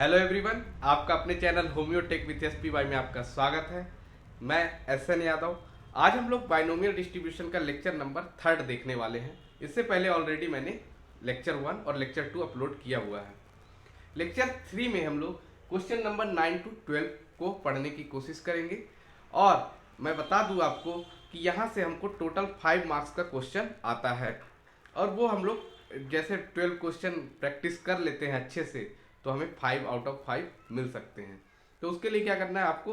Hello everyone, आपका अपने channel होम्योटेक with SPY में आपका स्वागत है। मैं एसएन यादव। आज हम लोग बाइनोमियल डिस्ट्रीब्यूशन का लेक्चर नंबर 3 देखने वाले हैं। इससे पहले ऑलरेडी मैंने लेक्चर 1 और लेक्चर 2 अपलोड किया हुआ है। लेक्चर 3 में हम लोग क्वेश्चन नंबर 9 to 12 को पढ़ने की कोशिश करेंगे। और मैं बता दूं आपको कि यहाँ से हमको टोटल 5 मार्क्स का क्वेश्चन आता है। और वो हम लोग जैसे 12 क्वेश्चन प्रैक्टिस कर लेते हैं अच्छे से, तो हमें 5 आउट ऑफ 5 मिल सकते हैं। तो उसके लिए क्या करना है, आपको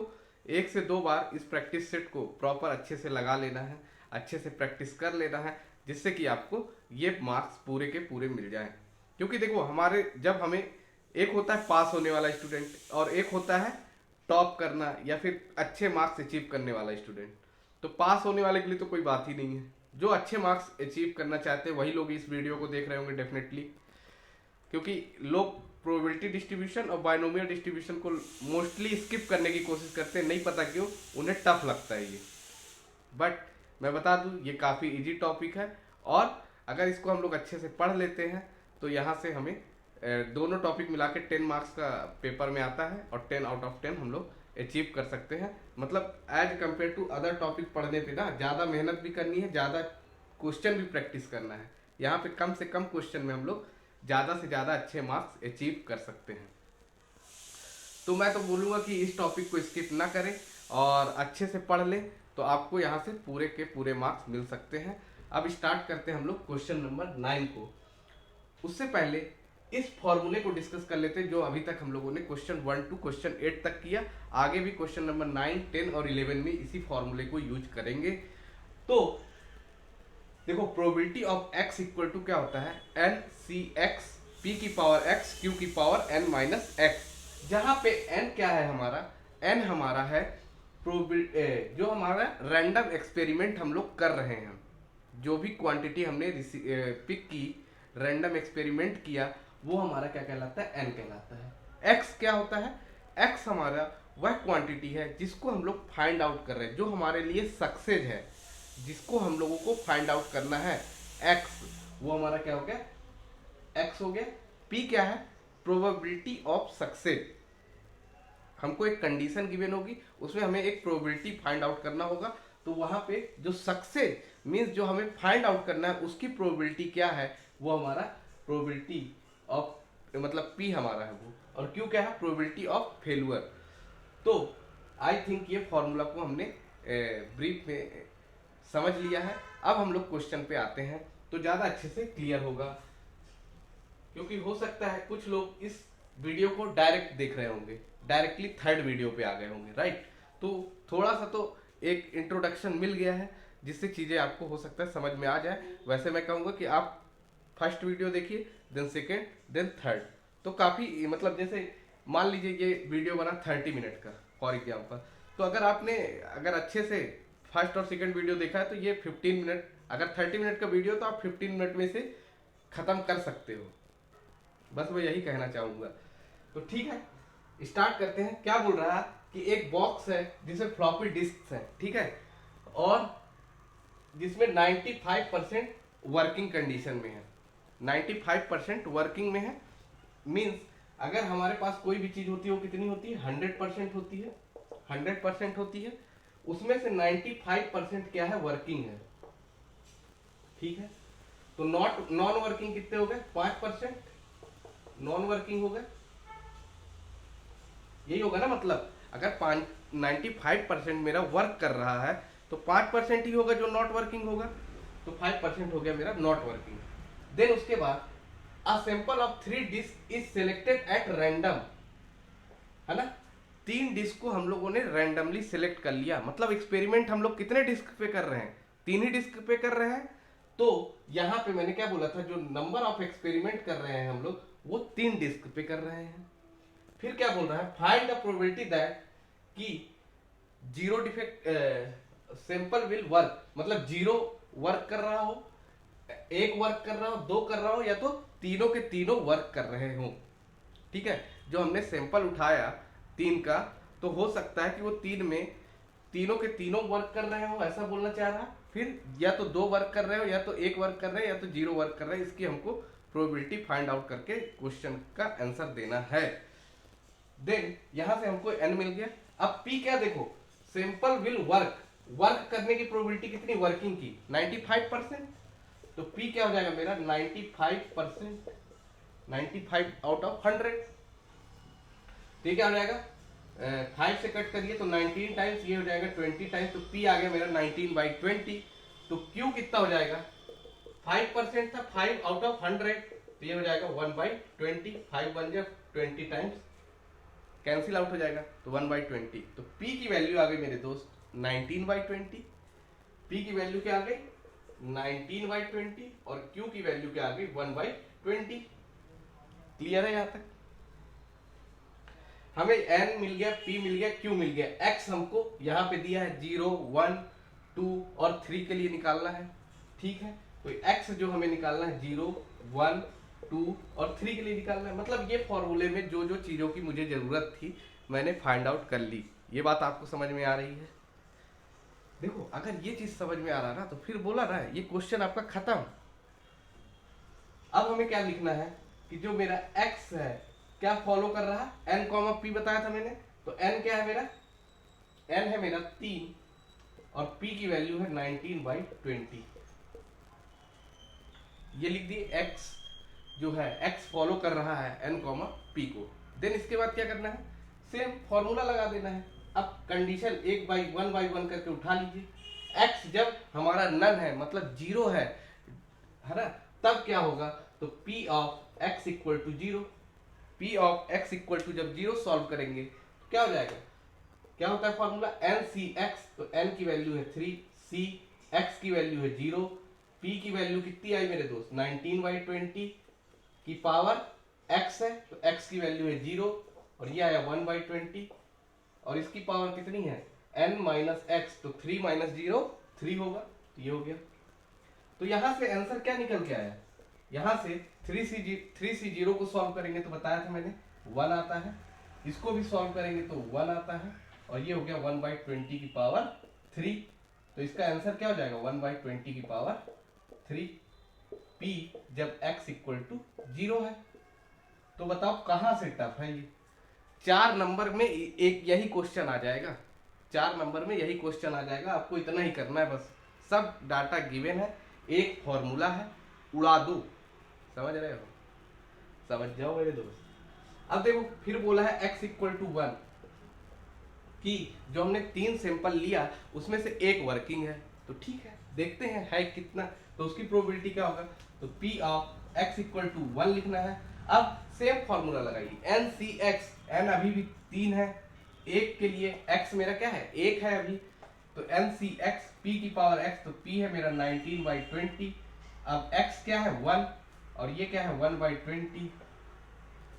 1 से 2 बार इस प्रैक्टिस सेट को प्रॉपर अच्छे से लगा लेना है, अच्छे से प्रैक्टिस कर लेना है, जिससे कि आपको ये मार्क्स पूरे के पूरे मिल जाएं। क्योंकि देखो, हमारे जब हमें एक होता है पास होने वाला स्टूडेंट और एक होता है टॉप करना या फिर अच्छे मार्क्स अचीव करने वाला स्टूडेंट। तो पास होने वाले के लिए तो कोई बात ही नहीं है। जो अच्छे मार्क्स अचीव करना चाहते हैं वही लोग इस वीडियो को देख रहे होंगे डेफिनेटली, क्योंकि लोग प्रोबेबिलिटी डिस्ट्रीब्यूशन और बाइनोमियल डिस्ट्रीब्यूशन को मोस्टली स्किप करने की कोशिश करते हैं। नहीं पता क्यों, उन्हें टफ लगता है ये। बट मैं बता दूं, ये काफ़ी इजी टॉपिक है। और अगर इसको हम लोग अच्छे से पढ़ लेते हैं तो यहाँ से हमें दोनों टॉपिक मिला के 10 मार्क्स का पेपर में आता है और 10 आउट ऑफ 10 हम लोग अचीव कर सकते हैं। मतलब as compare to other topic पढ़ने पे ना ज़्यादा मेहनत भी करनी है, ज़्यादा क्वेश्चन भी प्रैक्टिस करना है। यहाँ पे कम से कम क्वेश्चन में हम लोग ज़्यादा से ज़्यादा अच्छे मार्क्स अचीव कर सकते हैं। तो मैं तो बोलूँगा कि इस टॉपिक को स्किप ना करें और अच्छे से पढ़ लें, तो आपको यहाँ से पूरे के पूरे मार्क्स मिल सकते हैं। अब स्टार्ट करते हैं हम लोग क्वेश्चन नंबर 9 को। उससे पहले इस फॉर्मूले को डिस्कस कर लेते हैं जो अभी तक हम लोगों ने क्वेश्चन 1 to क्वेश्चन 8 तक किया। आगे भी क्वेश्चन नंबर 9, 10 और 11 में इसी फॉर्मूले को यूज करेंगे। तो देखो, probability of x equal to क्या होता है, n c x p की पावर x q की पावर n माइनस x। जहां पे n क्या है हमारा, n हमारा है जो हमारा रैंडम एक्सपेरिमेंट हम लोग कर रहे हैं। जो भी क्वांटिटी हमने पिक की, रैंडम एक्सपेरिमेंट किया, वो हमारा क्या कहलाता है, n कहलाता है। x क्या होता है, x हमारा वह क्वांटिटी है जिसको हम लोग फाइंड आउट कर रहे हैं, जो हमारे लिए सक्सेस है, जिसको हम लोगों को फाइंड आउट करना है, x। वो हमारा क्या हो गया, x हो गया। p क्या है, प्रोबेबिलिटी ऑफ सक्सेस। हमको एक कंडीशन गिवन होगी, उसमें हमें एक प्रोबेबिलिटी फाइंड आउट करना होगा। तो वहां पे जो सक्सेस मीन्स जो हमें फाइंड आउट करना है उसकी प्रोबेबिलिटी क्या है, वो हमारा प्रोबेबिलिटी ऑफ, मतलब p हमारा है वो। और q क्या है, प्रोबेबिलिटी ऑफ फेल्यूर। तो आई थिंक ये फॉर्मूला को हमने ब्रीफ में समझ लिया है। अब हम लोग क्वेश्चन पे आते हैं तो ज़्यादा अच्छे से क्लियर होगा, क्योंकि हो सकता है कुछ लोग इस वीडियो को डायरेक्ट देख रहे होंगे, डायरेक्टली 3rd वीडियो पे आ गए होंगे, राइट। तो थोड़ा सा तो एक इंट्रोडक्शन मिल गया है जिससे चीज़ें आपको हो सकता है समझ में आ जाए। वैसे मैं कहूँगा कि आप फर्स्ट वीडियो देखिए, देन सेकेंड, देन थर्ड। तो काफ़ी, मतलब जैसे मान लीजिए ये वीडियो बना 30 मिनट का फॉर एग्जाम्पल, तो अगर अच्छे से फर्स्ट और सेकंड वीडियो देखा है तो ये 15 मिनट, अगर 30 मिनट का वीडियो तो आप 15 मिनट में से खत्म कर सकते हो। बस मैं यही कहना चाहूँगा। तो ठीक है, स्टार्ट करते हैं। क्या बोल रहा है कि एक बॉक्स है जिसमें फ्लॉपी डिस्क है, ठीक है, और जिसमें 95% वर्किंग कंडीशन में है, 95% वर्किंग में है। मीन्स अगर हमारे पास कोई भी चीज़ होती है वो कितनी होती है, 100% होती है, 100% होती है। उसमें से 95% क्या है, वर्किंग है, ठीक है। तो नॉन वर्किंग कितने हो गए, 5% नॉन वर्किंग हो गए। यही होगा ना, मतलब अगर 95% मेरा वर्क कर रहा है तो 5% ही होगा जो नॉट वर्किंग होगा। तो 5% हो गया मेरा नॉट वर्किंग। देन उसके बाद a sample of 3 disc is selected at random, है ना। 3 डिस्क को हम लोगों ने रैंडमली सिलेक्ट कर लिया। मतलब एक्सपेरिमेंट हम लोग कितने डिस्क पे कर रहे हैं, 3 ही डिस्क पे कर रहे हैं। तो यहाँ पे मैंने क्या बोला था, जो नंबर ऑफ एक्सपेरिमेंट कर रहे हैं हम लोग, वो 3 डिस्क पे कर रहे हैं। फिर क्या बोल रहा है, फाइंड द प्रोबेबिलिटी दैट कि zero defect sample will work. मतलब 0 वर्क कर रहा हो, 1 वर्क कर रहा हो, 2 कर रहा हो, या तो तीनों के तीनों वर्क कर रहे हो, ठीक है। जो हमने सैंपल उठाया 3 का, तो हो सकता है कि वो 3 में तीनों के तीनों वर्क कर रहे हो, ऐसा बोलना चाह रहा है। फिर या तो 2 वर्क कर रहे हो, या तो 1 वर्क कर रहे हो, या तो 0 वर्क कर रहे हैं। इसकी हमको प्रोबेबिलिटी फाइंड आउट करके क्वेश्चन का आंसर देना है। देन यहां से हमको n मिल गया। अब p क्या देखो, सैंपल विल वर्क करने की प्रोबेबिलिटी कितनी, वर्किंग की 95%। तो p क्या हो जाएगा मेरा 95%, 95 आउट ऑफ 100। तो ये क्या हो जाएगा, 5 से कट करिए तो 19 टाइम्स, ये हो जाएगा 20 टाइम्स, तो p आ गया मेरा 19/20। तो q कितना हो जाएगा, 5% था, 5 आउट ऑफ 100, तो ये हो जाएगा 1/20। 5 बन जाए 20 टाइम्स, कैंसिल आउट हो जाएगा, तो 1/20। तो p की वैल्यू आ गई मेरे दोस्त 19/20। p की वैल्यू क्या आ गई 19/20 और q की वैल्यू क्या आ गई 1/20। क्लियर है? यहां तक हमें n मिल गया, p मिल गया, q मिल गया। x हमको यहां पे दिया है 0, 1, 2 और 3 के लिए निकालना है, ठीक है। तो x जो हमें निकालना है 0, 1, 2 और 3 के लिए निकालना है। मतलब ये फॉर्मूले में जो जो चीजों की मुझे जरूरत थी मैंने फाइंड आउट कर ली। ये बात आपको समझ में आ रही है? देखो अगर ये चीज समझ में आ रहा ना तो फिर बोला ना ये क्वेश्चन आपका खत्म। अब हमें क्या लिखना है कि जो मेरा x है क्या फॉलो कर रहा है, n, p बताया था मैंने। तो n क्या है मेरा, n है मेरा 3 और p की वैल्यू है 19/20। ये लिख दिए, x जो है x फॉलो कर रहा है n, p को। देन इसके बाद क्या करना है, सेम फॉर्मूला लगा देना है। अब कंडीशन 1/1 करके उठा लीजिए। x जब हमारा नन है मतलब 0 है ना, तब क्या होगा, तो p of x equal to 0। p of x equal to जब 0 सॉल्व करेंगे क्या हो जाएगा, क्या होता है फॉर्मूला NCx। तो n की वैल्यू है 3, c x की वैल्यू है 0, p की वैल्यू कितनी आई मेरे दोस्त 19/20 की पावर x है, तो x की वैल्यू है 0 और ये आया 1/20 और इसकी पावर कितनी है n माइनस एक्स, तो 3 माइनस 0 3 होगा, तो ये हो गया। तो यहां से आंसर क्या निकल के आया, यहां से 3C0 को सॉल्व करेंगे तो बताया था मैंने 1 आता है, इसको भी सॉल्व करेंगे तो 1 आता है और ये हो गया 1/20 की पावर 3। तो इसका आंसर क्या हो जाएगा 1/20 की पावर 3 p जब x इक्वल टू 0 है। तो बताओ कहां से टफ है ये, 4 नंबर में एक यही क्वेश्चन आ जाएगा, 4 नंबर में यही क्वेश्चन आ जाएगा। आपको इतना ही करना है बस, सब डाटा गिवन है, एक फॉर्मूला है, उड़ा दो। समझ रहे हो, समझ जाओ मेरे दोस्त। अब देखो फिर बोला है x इक्वल टू 1 कि जो हमने 3 सैंपल लिया उसमें से एक वर्किंग है, तो ठीक है देखते हैं है कितना, तो उसकी प्रोबेबिलिटी क्या होगा, तो p of x equal to 1 लिखना है। अब सेम फॉर्मूला लगाइए, NCx, n अभी भी 3 है, एक के लिए x मेरा क्या है 1 है अभी, तो NCx p की पावर x, तो p है मेरा 19/20। अब x क्या है 1 और ये क्या है 1/20,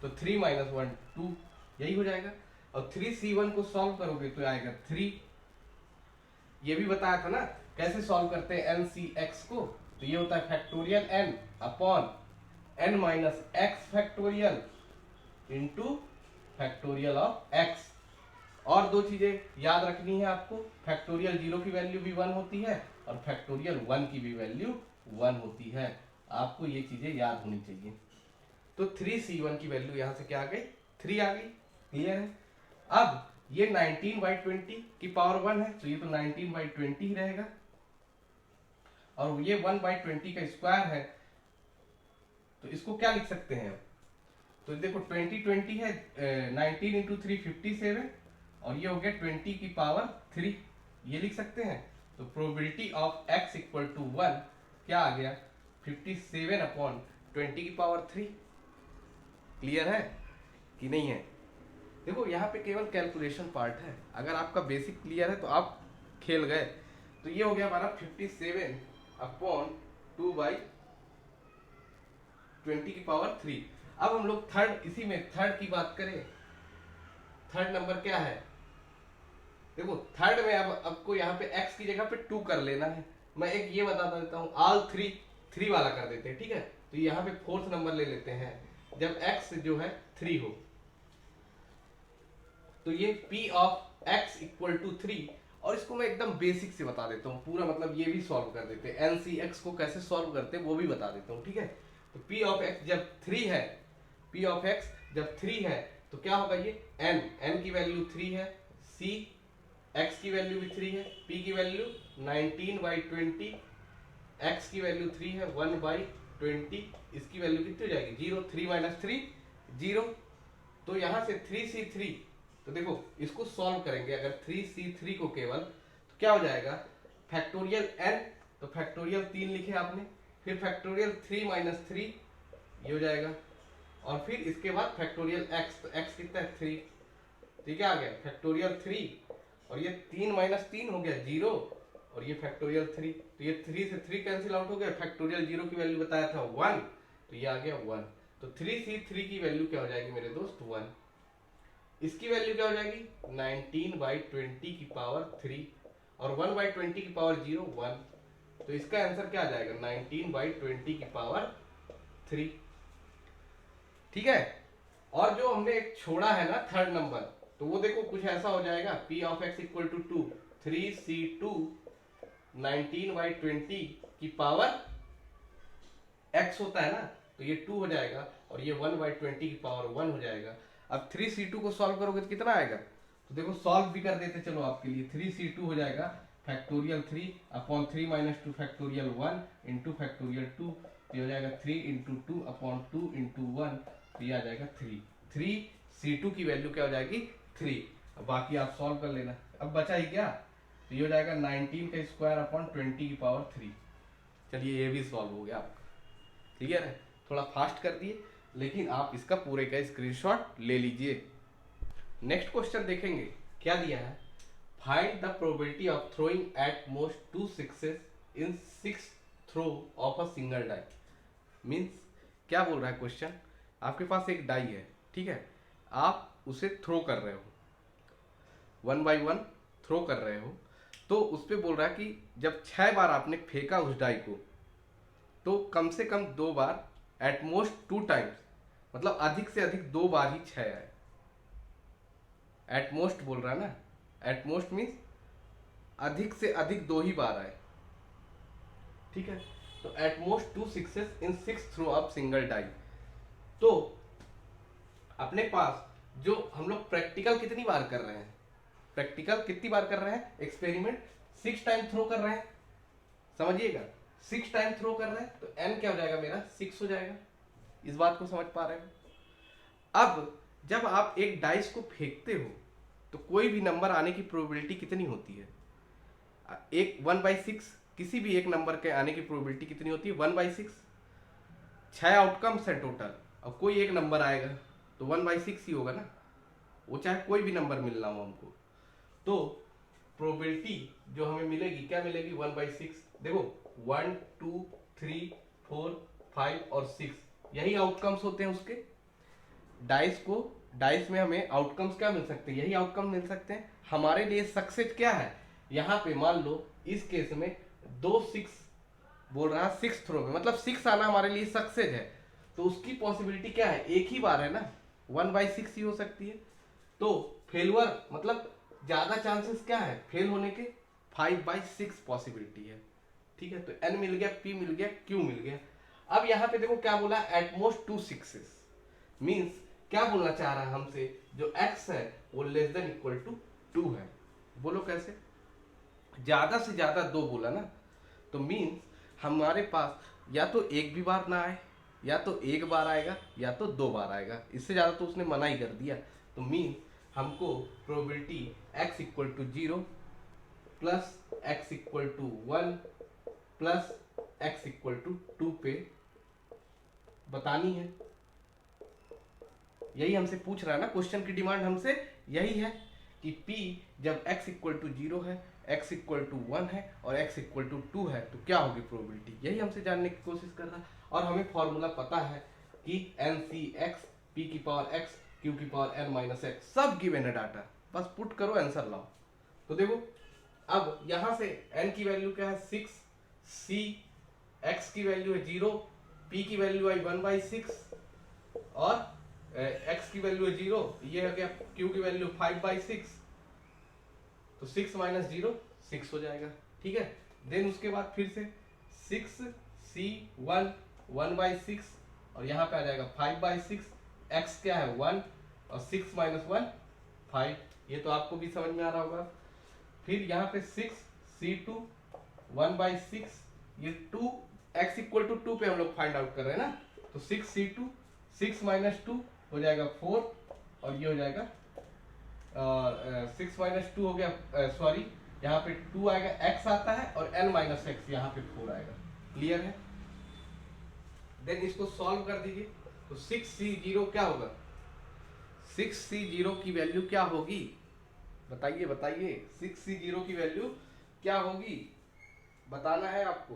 तो 3 माइनस 1 2, यही हो जाएगा। और 3C1 को सॉल्व करोगे तो आएगा 3। ये भी बताया था ना कैसे सॉल्व करते हैं NCx को, तो ये होता है factorial n upon n minus x factorial into factorial of x। और दो चीजें याद रखनी है आपको, फैक्टोरियल 0 की वैल्यू भी 1 होती है और फैक्टोरियल 1 की भी वैल्यू 1 होती है, आपको ये चीजें याद होनी चाहिए। तो 3C1 की वैल्यू यहां से क्या आ गई 3 आ गई, क्लियर है। अब ये 19/20 की पावर 1 है, तो ये तो 19/20 ही रहेगा और ये 1/20 का स्क्वायर है, तो इसको क्या लिख सकते हैं, तो देखो 20 है, 19 इंटू 3 57 और ये हो गया 20 की पावर 3, ये लिख सकते हैं। तो probability of x equal to 1 क्या आ गया 57 अपॉन 20 की पावर 3। क्लियर है कि नहीं है? देखो यहाँ पे केवल कैलकुलेशन पार्ट है, अगर आपका बेसिक क्लियर है तो आप खेल गए। तो ये हो गया हमारा 57 अपॉन 2/20 की पावर 3। अब हम लोग थर्ड, इसी में थर्ड की बात करें, थर्ड नंबर क्या है, देखो थर्ड में अब आपको यहाँ पे x की जगह पे 2 कर लेना है। मैं एक ये बता देता हूँ, ऑल 3 वाला कर देते हैं, ठीक है। तो यहाँ पे फोर्थ नंबर ले लेते हैं जब x जो है 3 हो, तो ये p of x equal to 3, और इसको मैं एकदम बेसिक से बता देता हूँ पूरा, मतलब ये भी सॉल्व कर देते हैं, NCx को कैसे सॉल्व करते हैं वो भी बता देता हूँ, ठीक है। तो p ऑफ x जब 3 है, p ऑफ x जब 3 है तो क्या होगा ये n की वैल्यू 3 है, c x की वैल्यू भी 3 है, p की वैल्यू 19/20, x की वैल्यू 3 है, 1/20, इसकी वैल्यू कितनी हो जाएगी 0, 3 - 3 0। तो यहां से 3c3, तो देखो इसको सॉल्व करेंगे अगर 3c3 को केवल, तो क्या हो जाएगा फैक्टोरियल n, तो फैक्टोरियल 3 लिखे आपने, फिर फैक्टोरियल 3 - 3 ये हो जाएगा, और फिर इसके बाद फैक्टोरियल x, तो x कितना है 3, ठीक है आ गया फैक्टोरियल 3, और ये 3 - 3 हो गया 0, और ये फैक्टोरियल 3, तो ये 3 से 3 कैंसिल आउट हो गया, फैक्टोरियल 0 की वैल्यू बताया था 1, तो ये आ गया 1, तो 3c3 की वैल्यू क्या हो जाएगी मेरे दोस्त 1, इसकी वैल्यू क्या हो जाएगी 19/20 की पावर 3, और 1/20 की पावर 0 1, तो इसका आंसर क्या आ जाएगा 19/20 की पावर 3, ठीक है। और जो हमने एक छोड़ा है ना थर्ड नंबर, तो वो देखो कुछ ऐसा हो जाएगा p of x equal to 2, 3c2 19/20 की पावर x होता है ना, तो ये 2 हो जाएगा, और ये 1/20 की पावर 1 हो जाएगा। अब 3c2 को सॉल्व करोगे तो कितना आएगा, तो देखो सॉल्व भी कर देते चलो आपके लिए, 3c2 हो जाएगा फैक्टोरियल 3/3 - 2 फैक्टोरियल 1 इंटू फैक्टोरियल 2, ये हो जाएगा 3 × 2/2 × 1, तो ये आ जाएगा 3, 3c2 की वैल्यू क्या हो जाएगी 3। अब बाकी आप सॉल्व कर लेना, अब बचा ही क्या, तो ये हो जाएगा 19 का स्क्वायर अपॉन 20 की पावर 3। चलिए ये भी सॉल्व हो गया आपका, क्लियर है, थोड़ा फास्ट कर दिए, लेकिन आप इसका पूरे का स्क्रीनशॉट ले लीजिए। नेक्स्ट क्वेश्चन देखेंगे क्या दिया है, find the probability of throwing at most 2 success in 6 throw of a single die. Means क्या बोल रहा है क्वेश्चन, आपके पास एक डाई है, ठीक है, आप उसे थ्रो कर रहे हो, 1 बाई 1 थ्रो कर रहे हो, तो उस पर बोल रहा है कि जब 6 बार आपने फेंका उस डाई को, तो कम से कम 2 बार, एट मोस्ट 2 टाइम्स, मतलब अधिक से अधिक 2 बार ही 6 आए। एट मोस्ट बोल रहा है ना, एट मोस्ट मीन्स अधिक से अधिक 2 ही बार आए, ठीक है, तो at most 2 success in 6 throw of single die. तो अपने पास जो हम लोग प्रैक्टिकल कितनी बार कर रहे हैं, प्रैक्टिकल कितनी बार कर रहे हैं, एक्सपेरिमेंट 6 टाइम थ्रो कर रहे हैं, समझिएगा 6 टाइम थ्रो कर रहे हैं, तो n क्या हो जाएगा मेरा 6 हो जाएगा, इस बात को समझ पा रहे हो। अब जब आप एक डाइस को फेंकते हो तो कोई भी नंबर आने की प्रोबेबिलिटी कितनी होती है, एक 1/6, किसी भी एक नंबर के आने की प्रोबेबिलिटी कितनी होती है 1/6, 6 आउटकम्स है टोटल, अब कोई एक नंबर आएगा तो 1/6 ही होगा ना, वो चाहे कोई भी नंबर मिलना हो हमको, तो प्रोबेबिलिटी जो हमें मिलेगी क्या मिलेगी 1/6। देखो 1 2 3 4 5 और 6 यही आउटकम्स होते हैं उसके, डाइस में हमें आउटकम्स क्या मिल सकते हैं, यही आउटकम मिल सकते हैं। हमारे लिए सक्सेस क्या है, यहाँ पे मान लो इस केस में 2 6 बोल रहा है 6 थ्रो में, मतलब 6 आना हमारे लिए सक्सेस है, तो उसकी पॉसिबिलिटी क्या है, एक ही बार है ना, 1/6 ही हो सकती है। तो फेलवर मतलब ज्यादा चांसेस क्या है फेल होने के, 5/6 पॉसिबिलिटी है, ठीक है। तो n मिल गया, p मिल गया, q मिल गया। अब यहाँ पे देखो क्या बोला, एट मोस्ट 2 सक्सेस, मीन्स क्या बोलना चाह रहा है हमसे, जो x है वो लेस देन इक्वल टू 2 है। बोलो कैसे, ज्यादा से ज्यादा 2 बोला ना, तो मीन्स हमारे पास या तो एक भी बार ना आए, या तो एक बार आएगा, या तो 2 बार आएगा, इससे ज्यादा तो उसने मना ही कर दिया। तो मीन्स हमको probability x equal to 0 plus x equal to 1 plus x equal to 2 पे बतानी है। यही हमसे पूछ रहा है ना, क्वेश्चन की डिमांड हमसे यही है कि p जब x इक्वल टू 0 है, x इक्वल टू 1 है और x इक्वल टू 2 है, तो क्या होगी प्रोबेबिलिटी, यही हमसे जानने की कोशिश कर रहा है। और हमें फॉर्मूला पता है कि NCx p की पावर x q की पावर n - x, सब गिवन है डाटा, बस पुट करो आंसर लाओ। तो देखो अब यहां से n की वैल्यू क्या है 6, c x की वैल्यू है 0, p की वैल्यू आई 1/6 और x की वैल्यू है 0, ये हो गया q की वैल्यू 5/6, तो 6 - 0 6 हो जाएगा, ठीक है। देन उसके बाद फिर से 6c1 1/6 और यहाँ पे आ जाएगा 5/6, x क्या है 1, और 6 माइनस 1 5, ये तो आपको भी समझ में आ रहा होगा। फिर यहाँ पे 6c2 1/6, ये 2 x इक्वल टू 2 पे हम लोग फाइंड आउट कर रहे हैं ना, तो 6c2 6 माइनस 2 हो जाएगा 4, और ये हो जाएगा 6 माइनस 2 हो गया, सॉरी यहाँ पे 2 आएगा, x आता है और n माइनस एक्स यहाँ पे 4 आएगा। क्लियर है? देन इसको सॉल्व कर दीजिए, तो 6c0 क्या होगा, 6c0 की वैल्यू क्या होगी, बताइए बताइए, 6c0 की वैल्यू क्या होगी, बताना है आपको।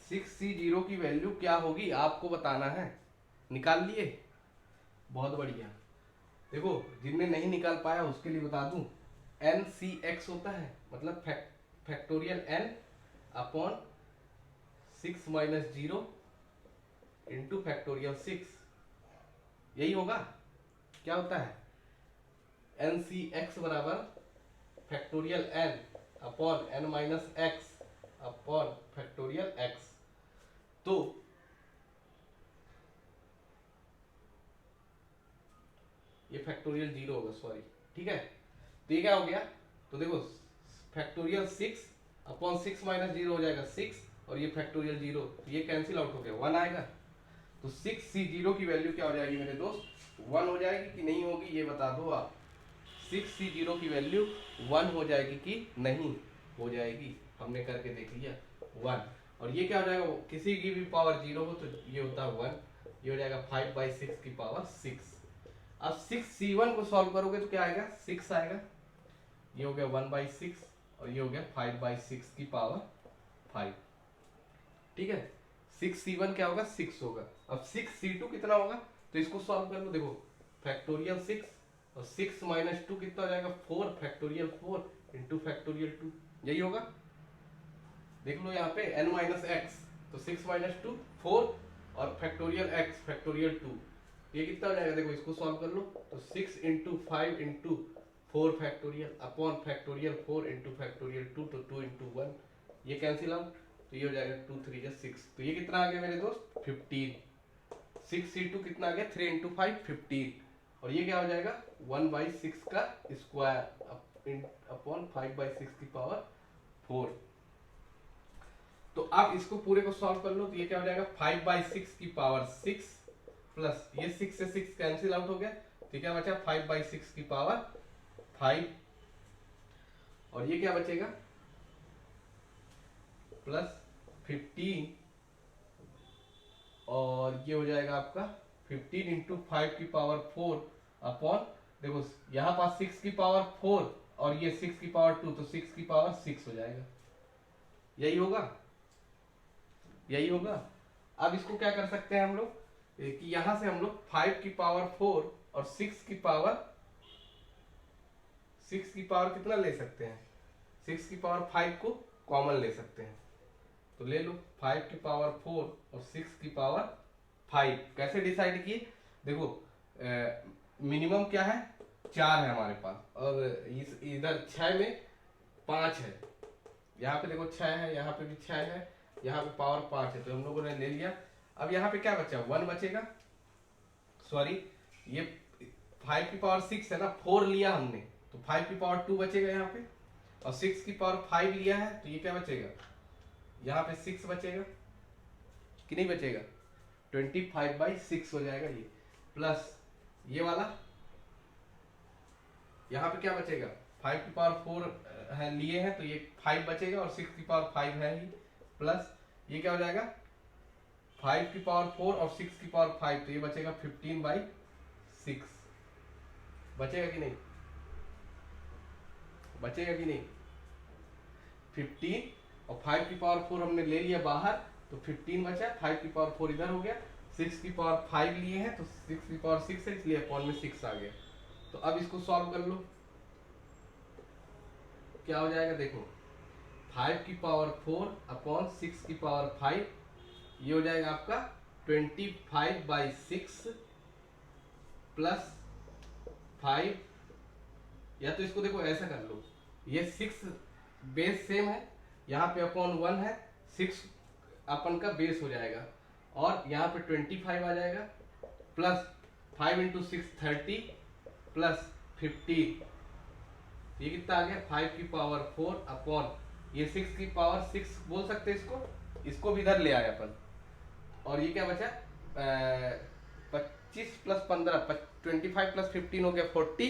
6c0 की वैल्यू क्या होगी आपको बताना है। निकाल लिए? बहुत बढ़िया। देखो जिनने नहीं निकाल पाया उसके लिए बता दूं, NCX होता है, मतलब factorial n upon 6 minus 0 into factorial 6, यही होगा। क्या होता है, NCX बराबर factorial n upon n minus x upon factorial x। तो ये फैक्टोरियल 0 होगा, सॉरी, ठीक है। तो ये क्या हो गया, तो देखो फैक्टोरियल 6 अपॉन 6 माइनस 0 हो जाएगा 6, और ये फैक्टोरियल 0, तो ये कैंसिल आउट हो गया, 1 आएगा। तो 6c0 की वैल्यू क्या हो जाएगी मेरे दोस्त, 1 हो जाएगी कि नहीं होगी, ये बता दो आप। 6c0 की वैल्यू 1 हो जाएगी कि नहीं हो जाएगी, हमने करके देख लिया 1। और ये क्या हो जाएगा, किसी की भी पावर 0 हो तो ये होता है 1, ये हो जाएगा 5/6 की पावर 6। अब 6c1 को सॉल्व करोगे तो क्या आएगा, 6 आएगा, ये हो गया 1/6, और ये हो गया 5/6 की पावर 5, ठीक है। 6c1 क्या होगा, 6 होगा। अब 6c2 कितना होगा, तो इसको सॉल्व कर लो। देखो फैक्टोरियल 6 और 6 माइनस 2 कितना हो जाएगा, 4 फैक्टोरियल 4 इंटू फैक्टोरियल 2, यही होगा। देख लो यहाँ पे n माइनस एक्स, तो 6 माइनस 2 4, और फैक्टोरियल x फैक्टोरियल 2, ये कितना हो जाएगा, देखो इसको सॉल्व कर लो, तो 6 into 5 into 4 factorial upon factorial 4 into factorial 2, तो 2 इंटू 1, ये कैंसिल आउट, तो ये हो जाएगा 2 3 6, तो ये कितना आ गया मेरे दोस्त, 15। 6c2 कितना आ गया, 3 इंटू 5 15, और ये क्या हो जाएगा 1/6 का स्क्वायर अपॉन 5/6 की पावर 4। तो अब इसको पूरे को सॉल्व कर लो, तो ये क्या हो जाएगा 5/6 की पावर 6 प्लस ये 6 से 6 कैंसिल आउट हो गया, तो क्या बचा 5/6 की पावर 5, और ये क्या बचेगा प्लस 15, और ये हो जाएगा आपका 15 इंटू 5 की पावर 4 अपॉन, देखो यहाँ पास 6 की पावर 4 और ये 6 की पावर 2, तो 6 की पावर 6 हो जाएगा, यही होगा, यही होगा। अब इसको क्या कर सकते हैं हम लोग, कि यहां से हम लोग 5 की पावर 4 और 6 की पावर कितना ले सकते हैं, 6 की पावर 5 को कॉमन ले सकते हैं, तो ले लो 5 की पावर 4 और 6 की पावर 5। कैसे डिसाइड किए, देखो मिनिमम क्या है, 4 है हमारे पास, और इधर 6 में 5 है, यहाँ पे देखो 6 है, यहाँ पे भी 6 है, यहाँ पे पावर 5 है, तो हम लोगों ने ले लिया। अब यहाँ पे क्या बचा, 1 बचेगा, सॉरी ये 5 की पावर 6 है ना, 4 लिया हमने, तो 5 की पावर 2 बचेगा यहाँ पे, और 6 की पावर 5 लिया है, तो ये क्या बचेगा, यहाँ पे 6 बचेगा कि नहीं बचेगा, 25/6 हो जाएगा ये, प्लस ये वाला यहाँ पे क्या बचेगा, 5 की पावर 4 है लिए हैं, तो ये 5 बचेगा, और 6 की पावर 5 है ही, प्लस ये क्या हो जाएगा 5 की पावर 4 और 6 की पावर 5, तो ये बचेगा 15/6, बचेगा कि नहीं, बचेगा कि नहीं, 15 और 5 की पावर 4 हमने ले लिया बाहर, तो 15 बचा, 5 की पावर 4 इधर हो गया, 6 की पावर 5 लिए हैं, तो 6 की पावर 6 है, इसलिए अपॉन में 6 आ गया। तो अब इसको सॉल्व कर लो, क्या हो जाएगा, देखो 5 की पावर 4 अपॉन 6 की पावर 5, ये हो जाएगा आपका 25/6 प्लस 5, या तो इसको देखो ऐसा कर लो, ये 6 बेस सेम है, यहाँ पे अपॉन 1 है, 6 अपन का बेस हो जाएगा, और यहाँ पे 25 आ जाएगा, प्लस 5 इंटू 6 30 प्लस 15, ये कितना आ गया 5 की पावर 4 अपॉन ये 6 की पावर 6 बोल सकते हैं इसको भी इधर ले आए अपन, और ये क्या बचा 25 प्लस 15 25 प्लस 15 हो गया 40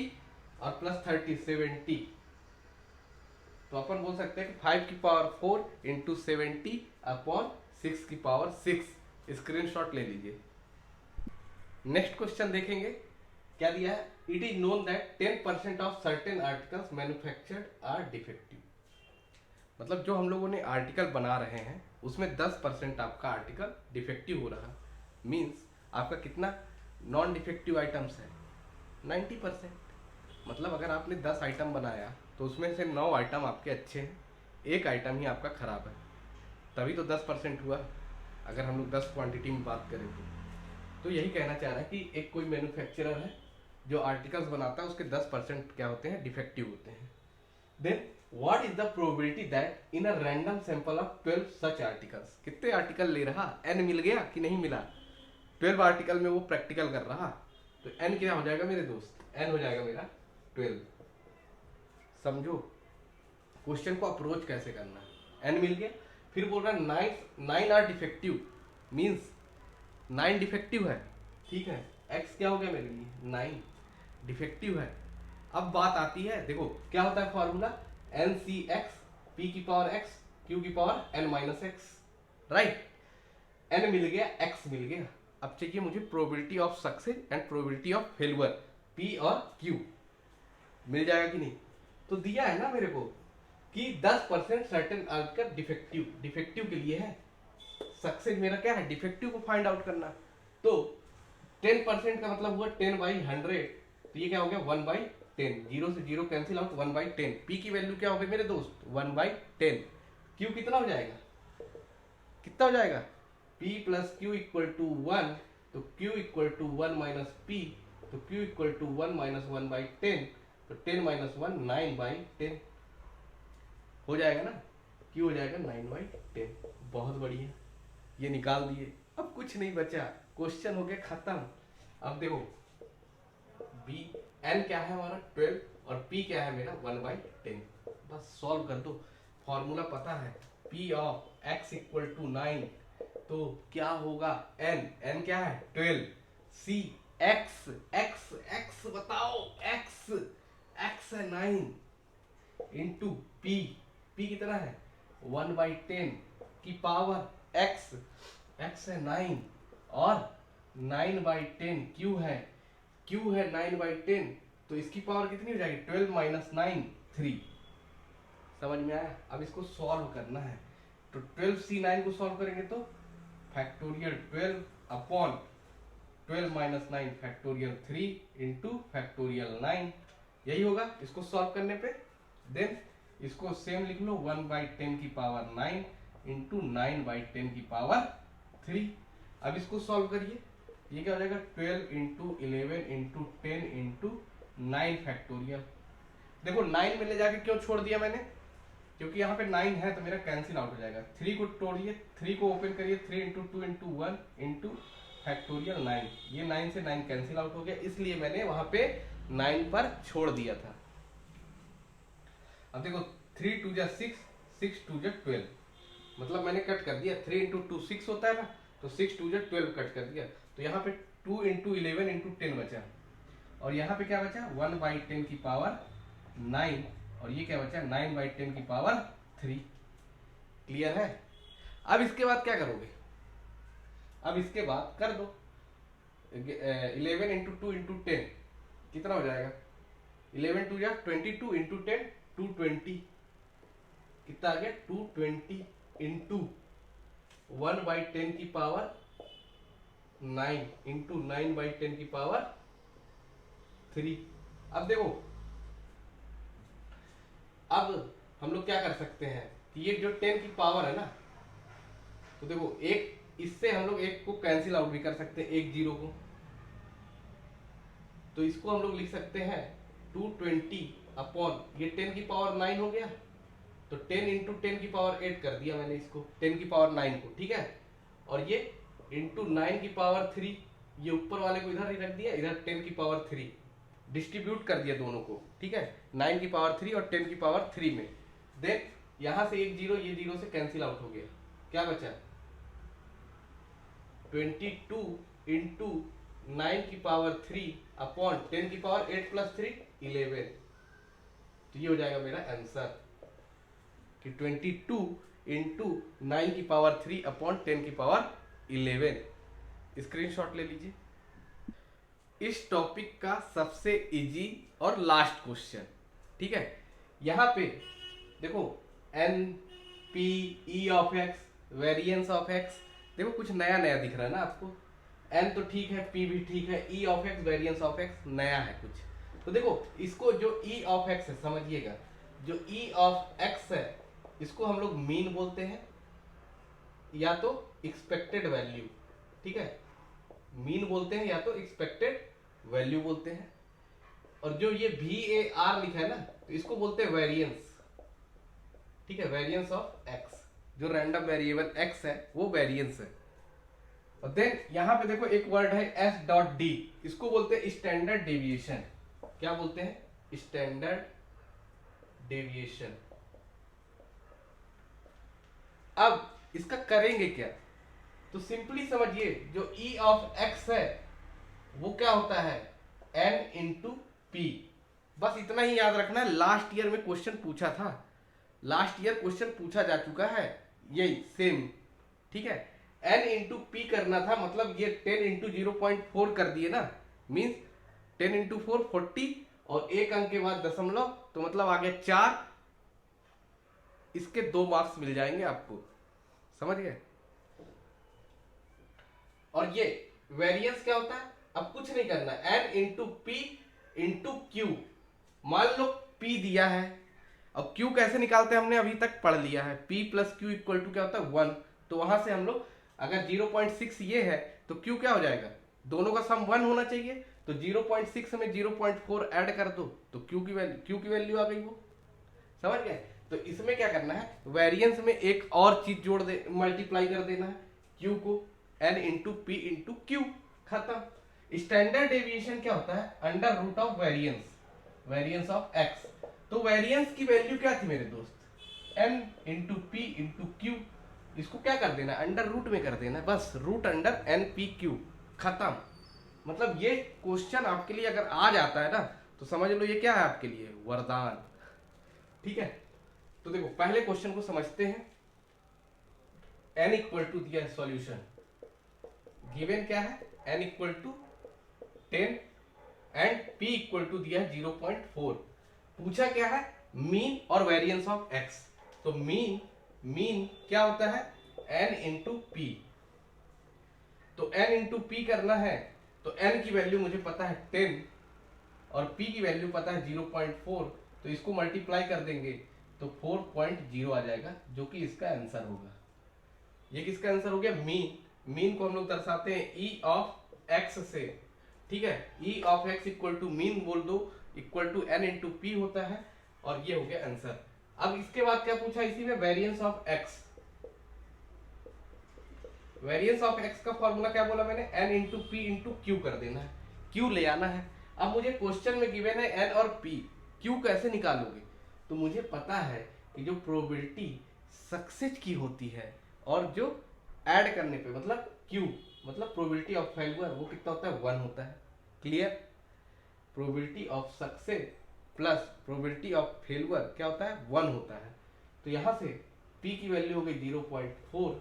और प्लस 30 70, तो अपन बोल सकते हैं कि 5 की पावर 4 इंटू 70 अपॉन 6 की पावर 6। स्क्रीनशॉट ले लीजिए। नेक्स्ट क्वेश्चन देखेंगे क्या दिया है। It is known that 10% of certain articles manufactured are defective, मतलब जो हम लोगों ने आर्टिकल बना रहे हैं उसमें 10% आपका आर्टिकल डिफेक्टिव हो रहा, मीन्स आपका कितना नॉन डिफेक्टिव आइटम्स है 90%। मतलब अगर आपने 10 आइटम बनाया तो उसमें से 9 आइटम आपके अच्छे हैं, एक आइटम ही आपका खराब है, तभी तो 10% हुआ। अगर हम लोग 10 क्वांटिटी में बात करें तो यही कहना चाह रहा है कि एक कोई मैन्युफैक्चरर है जो आर्टिकल्स बनाता है उसके 10% क्या होते हैं डिफेक्टिव होते हैं। Then what is the probability that in a random sample of 12 such articles, कितने आर्टिकल ले रहा, n मिल गया कि नहीं मिला, 12 आर्टिकल में वो प्रैक्टिकल कर रहा, तो n क्या हो जाएगा मेरे दोस्त, n हो जाएगा मेरा 12। समझो क्वेश्चन को अप्रोच कैसे करना है। n मिल गया, फिर बोल रहा है 9 आर डिफेक्टिव, मीन्स 9 डिफेक्टिव है, ठीक है, x क्या हो गया मेरे लिए 9 डिफेक्टिव है। अब बात आती है, देखो क्या होता है फॉर्मूला NCX p की पावर x q की power n minus x, right. n मिल गया, x मिल गया, अब चाहिए मुझे probability of success and probability of failure, p और q मिल जाएगा कि नहीं। तो दिया है ना मेरे को कि 10% सर्टेन आर्टिकल डिफेक्टिव के लिए है, सक्सेस मेरा क्या है डिफेक्टिव को फाइंड आउट करना, तो 10% का मतलब हुआ 10/100, तो ये क्या हो गया 1/10, 0 से 0 कैंसिल आउट, 1/10। p की वैल्यू क्या हो गई मेरे दोस्त 1/10। q कितना हो जाएगा, कितना हो जाएगा p plus q equal to 1, तो q equal to 1 minus p, तो q इक्वल टू 1 माइनस 1/10, तो 10 माइनस 1 9/10 हो जाएगा ना, q हो जाएगा 9/10। बहुत बढ़िया, ये निकाल दिए, अब कुछ नहीं बचा, क्वेश्चन हो गया खत्म। अब देखो b n क्या है हमारा 12 और p क्या है मेरा 1/10, बस सॉल्व कर दो। फॉर्मूला पता है p of x equal to 9, तो क्या होगा n क्या है 12, c x x x बताओ x है 9 इंटू p कितना है 1/10 की पावर x है 9 और 9/10 q है 9/10, तो इसकी पावर कितनी हो जाएगी 12 माइनस 9 3। समझ में आया। अब इसको सॉल्व करना है, तो 12c9 को सॉल्व करेंगे तो factorial 12 upon 12 minus 9 factorial 3 into factorial 9, यही होगा इसको सॉल्व करने पे। देन इसको सेम लिख लो 1/10 की पावर 9 इंटू 9/10 की पावर 3। अब इसको सॉल्व करिए, ये क्या हो जाएगा 12 इंटू 11 इंटू 10 इंटू 9 फैक्टोरियल। देखो 9 में ले जाके क्यों छोड़ दिया मैंने, क्योंकि यहाँ पे 9 है तो मेरा कैंसिल आउट हो जाएगा। 3 को तोड़िए, 3 को ओपन करिए, 3 इंटू 2 इंटू 1 इंटू फैक्टोरियल 9, ये 9 से 9 कैंसिल आउट हो गया, इसलिए मैंने वहां पे 9 पर छोड़ दिया था। अब देखो 3 2 जा 6, 6 2 जा 12, मतलब मैंने कट कर दिया, 3 इंटू 2 6 होता है ना, तो 6 2 जा 12 कट कर दिया, तो यहाँ पे 2 इंटू 11 इंटू 10 बचा, और यहाँ पे क्या बचा 1/10 की पावर 9, और ये क्या बचा 9/10 की पावर 3। क्लियर है। अब इसके बाद क्या करोगे, अब इसके बाद कर दो 11 इंटू 2 इंटू 10 कितना हो जाएगा 11 2 जा 22 इंटू 10 220, कितना आ गया 220 इंटू 1/10 की पावर 9 इंटू 9/10 की पावर 3। अब देखो, अब हम लोग क्या कर सकते हैं कि ये जो 10 की पावर है ना, तो देखो एक इससे हम लोग एक को कैंसिल आउट भी कर सकते हैं, एक जीरो को, तो इसको हम लोग लिख सकते हैं 220 अपॉन ये 10 की पावर 9 हो गया, तो 10 इंटू 10 की पावर 8 कर दिया मैंने इसको 10 की पावर 9 को, ठीक है, और ये इंटू 9 की पावर 3, ये ऊपर वाले को इधर ही रख दिया, इधर 10 की पावर 3 डिस्ट्रीब्यूट कर दिया दोनों को, ठीक है, 9 की पावर 3 और 10 की पावर 3 में। देन यहां से एक जीरो, ये जीरो से कैंसिल आउट हो गया, क्या बचा 22 इंटू 9 की पावर 3 अपॉन 10 की पावर 8 प्लस 3 11। तो ये हो जाएगा मेरा आंसर कि 22 इंटू 9 की पावर 3 अपॉन 10 की पावर 11। स्क्रीनशॉट ले लीजिए। इस टॉपिक का सबसे इजी और लास्ट क्वेश्चन, ठीक है। यहां पे देखो n p e of x, variance of x, देखो कुछ नया नया दिख रहा है ना आपको। एन तो ठीक है, पी भी ठीक है, ई of x, variance of x नया है कुछ। तो देखो इसको जो ई ऑफ एक्स है, समझिएगा, जो ई ऑफ एक्स है इसको हम लोग मीन बोलते हैं या तो एक्सपेक्टेड वैल्यू, ठीक है, मीन बोलते हैं या तो एक्सपेक्टेड वैल्यू बोलते हैं। और जो ये VAR लिखा है ना, तो इसको बोलते हैं वेरिएंस, ठीक है, वेरिएंस ऑफ एक्स। जो रैंडम वेरिएबल एक्स है वो वेरिएंस है। और देन यहां पे देखो एक वर्ड है S.D, इसको बोलते हैं स्टैंडर्ड डेविएशन। क्या बोलते हैं? Standard deviation. अब इसका करेंगे क्या, तो सिंपली समझिए, जो E ऑफ X है वो क्या होता है N इंटू पी। बस इतना ही याद रखना है, लास्ट ईयर में क्वेश्चन पूछा था, लास्ट ईयर क्वेश्चन पूछा जा चुका है, यही सेम, ठीक है। N इंटू पी करना था, मतलब ये 10 इंटू 0.4 कर दिए ना, मीन्स 10 इंटू 4 40, और एक अंक के बाद दशमलव, तो मतलब आ गया 4। इसके 2 मार्क्स मिल जाएंगे आपको, समझ गए। और ये वेरिएंस क्या होता है, अब कुछ नहीं करना, n into p into q. मान लो P दिया है, अब Q कैसे निकालते हैं हमने अभी तक पढ़ लिया है, P plus q equal to क्या होता है 1। तो वहां से हम लोग अगर 0.6 ये है तो Q क्या हो जाएगा, दोनों का सम 1 होना चाहिए, तो 0.6 में 0.4 ऐड कर दो तो Q की वैल्यू आ गई, वो समझ गए। तो इसमें क्या करना है, वेरिएंस में एक और चीज जोड़ दे, मल्टीप्लाई कर देना है Q को, N into p into q, खत्म। स्टैंडर्ड डेविएशन क्या होता है, under root of variance, variance of x. तो वेरिएंस की वैल्यू क्या थी मेरे दोस्त, N into p into q. इसको क्या कर देना, अंडर रूट में कर देना, बस root under n p q, खत्म। मतलब ये क्वेश्चन आपके लिए अगर आ जाता है ना, तो समझ लो ये क्या है आपके लिए, वरदान, ठीक है। तो देखो पहले क्वेश्चन को समझते हैं। n इक्वल टू दिया है सॉल्यूशन, गिवन क्या है, n equal to 10 and p equal to दिया है 0.4। पूछा क्या है, मीन और वेरिएंस ऑफ x। तो मीन क्या होता है, n इंटू पी। तो n इंटू पी करना है, तो n की वैल्यू मुझे पता है 10 और p की वैल्यू पता है 0.4, तो इसको मल्टीप्लाई कर देंगे तो 4.0 आ जाएगा, जो कि इसका आंसर होगा। ये किसका आंसर हो गया, मीन को हम लोग दर्शाते हैं E ऑफ X से, ठीक है। E of X equal to mean बोल दो, equal to N into p होता है, और ये हो गया आंसर। अब इसके बाद क्या पूछा इसी में, variance of X। Variance of X का फॉर्मूला क्या बोला मैंने, N into p into Q कर देना है, Q ले आना है। अब मुझे क्वेश्चन में गिवन है N और P, Q कैसे निकालोगे, तो मुझे पता है कि जो प्रोबेबिलिटी सक्सेस की होती है और जो ऐड करने पे मतलब Q मतलब प्रोबेबिलिटी ऑफ फेल्यूर, वो कितना होता है, 1 होता है। Clear, probability of success plus probability of failure क्या होता है, 1 होता है। तो यहां से P की वैल्यू हो गई 0.4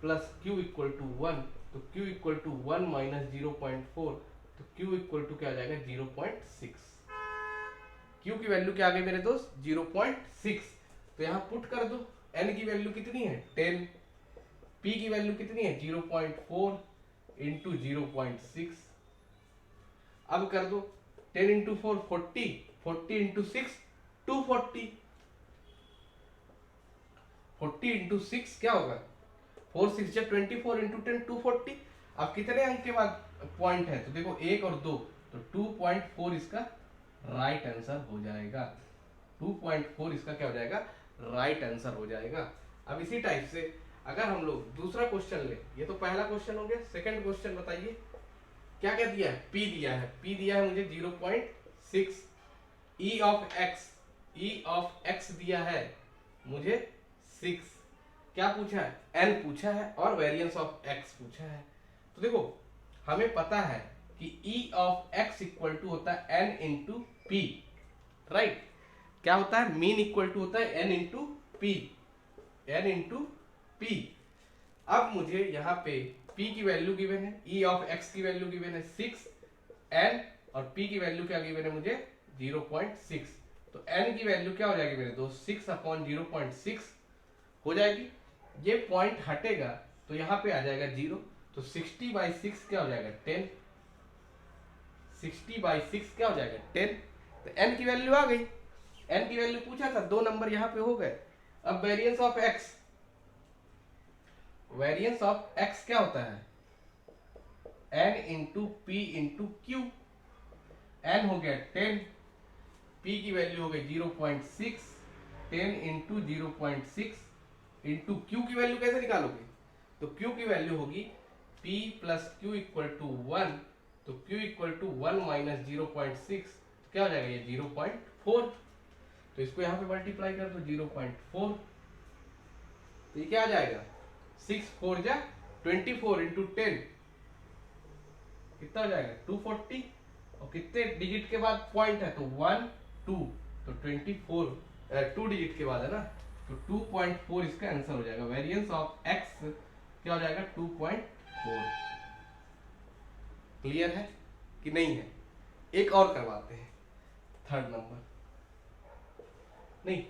प्लस Q इक्वल टू 1, तो Q इक्वल टू 1 माइनस 0.4, तो Q इक्वल टू क्या आ जाएगा 0.6। Q की वैल्यू क्या आ गई मेरे दोस्त, 0.6। तो यहां पुट कर दो, N की वैल्यू कितनी है 10, P की वैल्यू कितनी है 0.4 इंटू 0.6। अब कर दो 10 इंटू 4 40, 40 इंटू 6 240, 40 इंटू 6 क्या होगा, 4 6 जा 24 इंटू 10 240। अब कितने अंक के बाद पॉइंट है, तो देखो 1 और 2, तो 2.4 इसका राइट आंसर हो जाएगा। 2.4 इसका क्या हो जाएगा, राइट आंसर हो जाएगा। अब इसी टाइप से अगर हम लोग दूसरा क्वेश्चन ले, ये तो पहला क्वेश्चन हो गया, सेकंड क्वेश्चन बताइए क्या क्या दिया है, p दिया है, p दिया है मुझे 0.6, e ऑफ x दिया है मुझे 6, क्या पूछा है, n पूछा है और वेरिएंस ऑफ x पूछा है। तो देखो हमें पता है कि e of x equal to होता है n इंटू पी, राइट। क्या होता है, मीन इक्वल टू होता है n into P, n into P. अब मुझे यहाँ पे p की वैल्यू गिवन है, e ऑफ x की वैल्यू गिवन है 6, n और p की वैल्यू क्या गिवन है मुझे 0.6। तो n की वैल्यू क्या हो जाएगी मेरे दोस्त, 6/0.6 हो जाएगी। ये पॉइंट हटेगा तो यहाँ पे आ जाएगा 0, तो 60/6 क्या हो जाएगा 10, 60/6 क्या हो जाएगा 10। तो n की वैल्यू आ गई, n की वैल्यू पूछा था, 2 नंबर यहाँ पे हो गए। अब variance of x, variance of x क्या होता है, n into p into Q. n हो गया 10, p की वैल्यू हो गई 0.6, 10 इंटू 0.6 इंटू q की वैल्यू कैसे निकालोगे, तो q की वैल्यू होगी p plus q equal to 1, तो q इक्वल टू 1 माइनस 0.6 क्या हो जाएगा ये 0.4। तो इसको यहाँ पे मल्टीप्लाई कर दो 0.4, तो ये क्या आ जाएगा 6 4 जा 24 इंटू 10 कितना हो जाएगा 240, और कितने डिजिट के बाद पॉइंट है, तो 1 2, तो 24 2 डिजिट के बाद है ना, तो 2.4 इसका आंसर हो जाएगा। वेरिएंस ऑफ x क्या हो जाएगा 2.4। क्लियर है कि नहीं है? एक और करवाते हैं, थर्ड नंबर नहीं,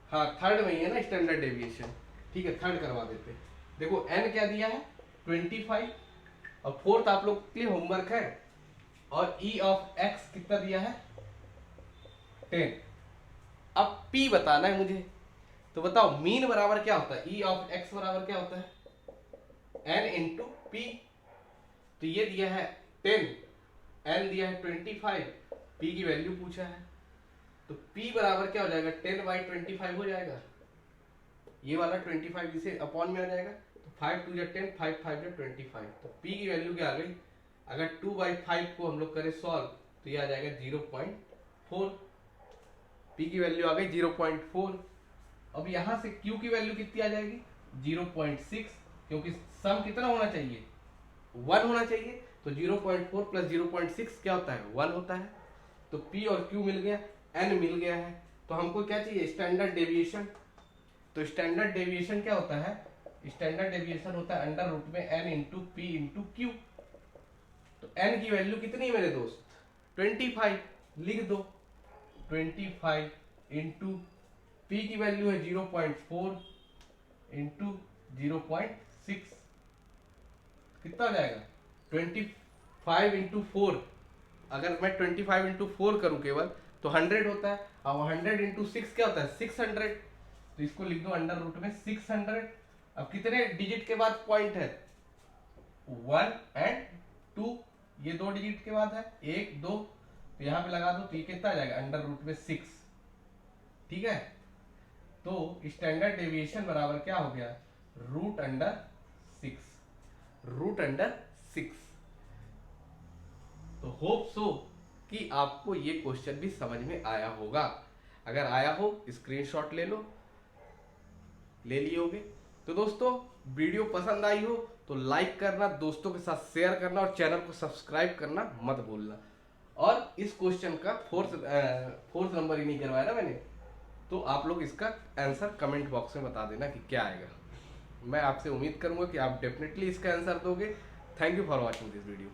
हाँ थर्ड में ही है ना स्टैंडर्ड डेविएशन, ठीक है थर्ड करवा देते हैं। देखो n क्या दिया है 25, और फोर्थ आप लोग के लिए होमवर्क है, और e ऑफ x कितना दिया है 10। अब p बताना है मुझे, तो बताओ मीन बराबर क्या होता है, e ऑफ x बराबर क्या होता है n इंटू पी। तो ये दिया है 10, n दिया है 25, p की वैल्यू पूछा है, तो p बराबर क्या हो जाएगा 10/25 हो जाएगा, ये वाला 25 इसे अपॉन में आ जाएगा, तो 5 2 10, 5 5 25, तो p की वैल्यू क्या आ गई, अगर 2/5 को हम लोग करें सॉल्व तो ये आ जाएगा 0.4, p की वैल्यू आ गई 0.4। अब यहां से q की वैल्यू कितनी आ जाएगी 0.6, क्योंकि सम कितना होना चाहिए 1 होना चाहिए, तो 0.4 प्लस 0.6 क्या होता है 1 होता है। तो p और q मिल गया, n मिल गया है, तो हमको क्या चाहिए स्टैंडर्ड डेविएशन। तो स्टैंडर्ड डेविएशन क्या होता है, स्टैंडर्ड डेविएशन होता है अंडर रूट में n into p into Q. तो n की वैल्यू कितनी है मेरे दोस्त 25, लिख दो 25 इंटू पी की वैल्यू है 0.4 इंटू 0.6 कितना हो जाएगा 25 इंटू 4। अगर मैं 25 इंटू 4 करूं केवल तो 100 होता है, अब 100 इंटू 6 क्या होता है 600, तो इसको लिख दो अंडर रूट में 600। अब कितने डिजिट के बाद पॉइंट है 1 एंड 2, ये 2 डिजिट के बाद है 1 2, तो यहाँ पे लगा दो, तो ये कितना आ जाएगा अंडर रूट में 6, ठीक है। तो स्टैंडर्ड डेविएशन बराबर क्या हो गया रूट अंडर 6, रूट अंडर 6। तो होप सो कि आपको ये क्वेश्चन भी समझ में आया होगा, अगर आया हो स्क्रीनशॉट ले लो, ले लिए होगे। तो दोस्तों वीडियो पसंद आई हो तो लाइक करना, दोस्तों के साथ शेयर करना और चैनल को सब्सक्राइब करना मत भूलना। और इस क्वेश्चन का फोर्थ नंबर ही नहीं करवाया ना मैंने, तो आप लोग इसका आंसर कमेंट बॉक्स में बता देना कि क्या आएगा। मैं आपसे उम्मीद करूंगा कि आप डेफिनेटली इसका आंसर दोगे। Thank you for watching this video.